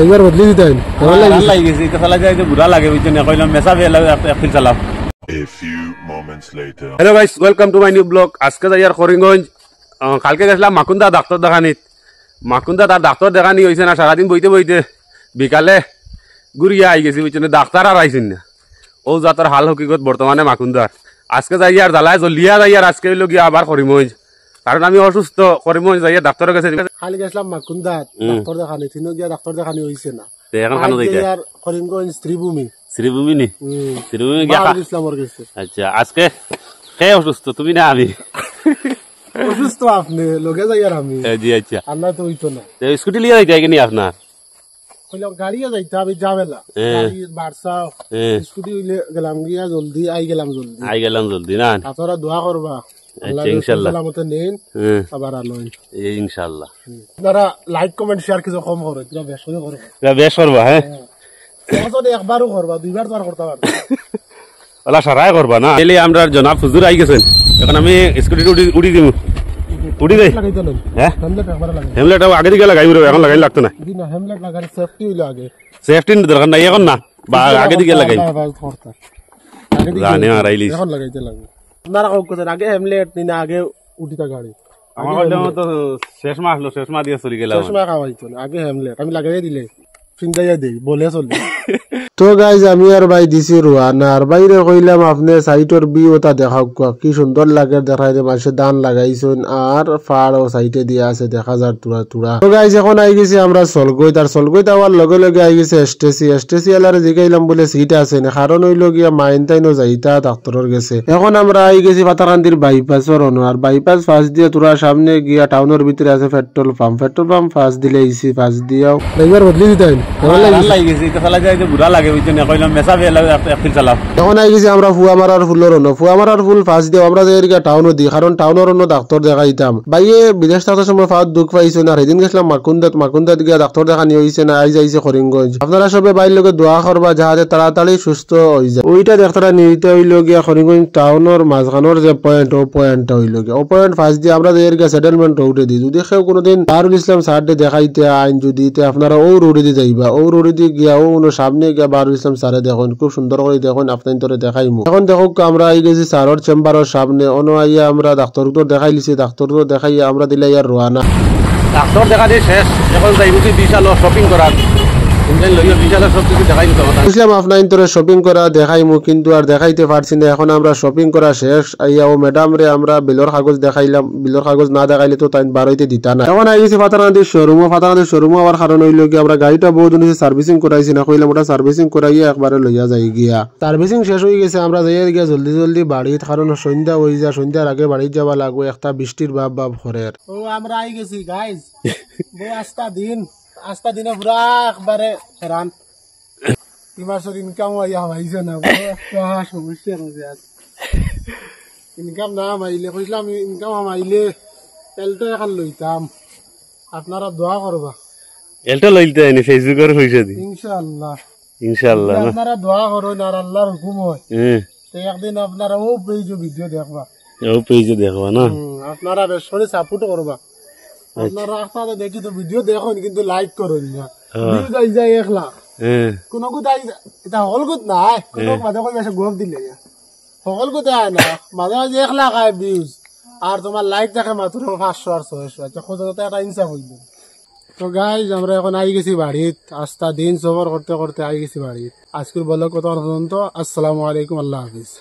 একবার বদলি দিতেন লাগি গেছে এটা চালা যায় বুড়া লাগে বুঝছেন কইলাম মেসা বেলা একদিন চালাও। A few moments later. Hello guys, welcome to my new blog. আজকে যাই আর করিমগঞ্জ। কালকে গেছিলাম মাকুন্দা ডাক্তার দেখানিত। মাকুন্দা তার ডাক্তার দেখানি হয়েছে না, সারাদিন বইতে বইতে বিকালে ঘুরিয়া আই গেছি বুঝছেন, ডাক্তার আর আইসেন না। ও যাতার হাল হকিকত বর্তমানে মাকুন্দার। আজকে যাই আর জ্বালায় জলিয়া যাই আর আজকে হইল গিয়া আবার করিমগঞ্জ, কারণ আমি অসুস্থ। করিমগঞ্জ যাই ডাক্তারের কাছে খালি গেছিলাম মাকুন্দা ডাক্তার দেখানি, তিনও গিয়া ডাক্তার দেখানি হয়েছে না। এখন কেন যাইতে আর করিমগঞ্জ শ্রীভূমি শ্রীভূমি নি শ্রীভূমি ইসলামের কাছে। আচ্ছা, আজকে কে অসুস্থ, তুমি না আমি? অসুস্থ আপনি, লগে যাই আর আমি। জি আচ্ছা, আমরা তো হইতো না। স্কুটি লিয়ে যাইতে কিনি আপনার? গাড়িও যাইতে আমি যাবেলা গাড়ি বাড়সা স্কুটি হইলে গেলাম গিয়া জলদি আই গেলাম জলদি না। আপনারা দোয়া করবা ইনশাআল্লাহ সালামতে নেন আবার আলোই ইনশাআল্লাহ। আপনারা লাইক কমেন্ট শেয়ার কিছু কম করো, বেশ করবা। হ্যাঁ, একবারও করবা, দুইবার তো আর করতে পারবা ওলা সারাই করবা না। এলে আমরা জনাব হুজুর আই গেছেন, এখন আমি স্কুটিতে উড়ি দিব। উড়ি দেয় হ্যাঁ, হেমলেট আগে দিকে লাগাই, এখন লাগাই লাগতো না। হেমলেট লাগাই সেফটি হইলো আগে, সেফটি দরকার নাই এখন না, বা আগে দিকে লাগাই জানে আর আইলিস এখন লাগাইতে লাগবে। আপনারা কোন আগে হেমলেট নিনা আগে উঠিতা গাড়ি? আমার তো শেষ মাস হলো, শেষ মাস দিয়ে চলে গেলাম। শেষ মাস খাওয়াইতো না, আগে হেমলেট আমি লাগাই দিলে চিন্তাইয়া দেই বলে চলবে। তো গাইজ আমি আর ভাই দিছি রুয়ানা, আর বাইরে কইলাম আপনি সাইটর বিওটা দেখাও, কি সুন্দর লাগে দেখাই দে। মানুষের দান লাগাইছেন আর ফাড় ও সাইটে দিয়া আছে, দেখা যার তুরা তুরা। তো গাইজ এখন আই গেছি আমরা সলগইত, আর সলগইত আওয়ার লগে লগে আই গেছে এসটেসি এলারে জিগাইলাম বলে সিট আছে না, কারণ হইল গিয়া মাইনতাইনো যাইতা ডাক্তারের গেছে। এখন আমরা আই গেছি পাতাকান্দির বাইপাসের অন, আর বাইপাস ফাঁস দিয়ে তুরা সামনে গিয়া টাউনের ভিতরে আছে পেট্রোল পাম্প ফাঁস দিলে ইসি ফাঁস দিয়াও একবার বদলি দিতেন লাগি গেছে এটা চালা যায় বুড়া লাগে বুঝছেন কইলাম মেসা বেলা একদিন চালাও। এখন আই গেছি আমরা ফুয়ামারার ফুলের অন্য, ফুয়ামারার ফুল ফাঁস দিয়ে আমরা যাই টাউনও দিই, কারণ টাউনের অন্য ডাক্তার দেখাইতাম। বাইয়ে বিদেশ থাকার সময় ফাঁস দুঃখ পাইছে না, সেদিন গেছিলাম মাকুন্দাত গিয়া ডাক্তার দেখানি হয়েছে না, আই যাইছে করিমগঞ্জ। আপনারা সবে বাইর লোকে দোয়া করবা যাহাতে তাড়াতাড়ি সুস্থ হয়ে যায়। ওইটা ডাক্তার নিতে হইল গিয়া করিমগঞ্জ টাউনের মাঝখানোর যে পয়েন্ট, ও পয়েন্টটা হইল গিয়া, ও পয়েন্ট ফাঁস দিয়ে আমরা যাই গিয়া সেটেলমেন্ট রোডে দিই। যদি কেউ কোনোদিন দারুল ইসলাম সারডে দেখাইতে আইন যদি আপনারা ও রোডে দিয়ে যাইবা, ও রোডে দিয়ে গিয়া ও সামনে গিয়া দারুল ইসলাম সারে দেখুন, খুব সুন্দর করে দেখুন, আপনার তোরে দেখাইমু। এখন দেখো আমরা আই গেছি সারর চেম্বারের সামনে, অন আইয়া আমরা ডাক্তার দেখাই লিছি, ডাক্তার দেখাইয়া আমরা দিলে ইয়ার রোয়ানা। ডাক্তার দেখা দিয়ে শেষ, এখন যাইব বিশাল শপিং করার। শপিং করা দেখাইমু, কিন্তু আর দেখাইতে পারছি না। এখন আমরা শপিং করা শেষ আইয়া ও ম্যাডাম রে আমরা বিলর কাগজ দেখাইলাম, বিলর কাগজ না দেখাইলে তো তাই বারোইতে দিতা না। এখন আই গেছি ফাতানাদির শোরুম হওয়ার কারণ হইল কি আমরা গাড়িটা বহুত সার্ভিসিং করাইছি না, কইলাম ওটা সার্ভিসিং করাইয়া একবারে লইয়া যাই গিয়া। সার্ভিসিং শেষ হয়ে গেছে, আমরা যাইয়া গিয়া জলদি বাড়িত, কারণ সন্ধ্যা হয়ে যায়, সন্ধ্যার আগে বাড়ি যাওয়া লাগবে, একটা বৃষ্টির ভাব ঘরের। ও আমরা আই গেছি গাইজ, আস্তা দিনে পুরা একবারে হেরান। মাসের ইনকাম হইছে না, সমস্যা ইনকাম না মাইলে, কইলাম ইনকাম মাইলে এলটো এখন লইতাম। আপনারা দোয়া করবা, এলটো লইতে আইনি ফেসবুকের পয়সা দি ইনশাআল্লাহ আপনারা দোয়া করুন, আর আল্লাহর হুকুম হয় একদিন আপনারা ও পেজে ভিডিও দেখবা না। আপনারা বেশ করে সাপোর্ট করবা। আপনারা আপনাদের দেখি তো ভিডিও দেখুন, কিন্তু লাইক করুন না। ভিউ যাই 1 লাখ কোনো কোথায় এটা সকল কোথ নাই, কোনো মাঝে মাঝে গোপ দিলে সকল কোথায় না, মাঝে মাঝে 1 লাখ আয় ভিউজ, আর তোমার লাইক দেখে মাত্র 500 আর 600। আচ্ছা খোঁজতে একটা ইনসাফ হইল। তো গাইজ আমরা এখন আই গেছি বাড়িত, আস্তা দিন সফর করতে করতে আই গেছি বাড়িত। আজকের ব্লগ কত পর্যন্ত। আসসালামু আলাইকুম, আল্লাহ হাফিজ।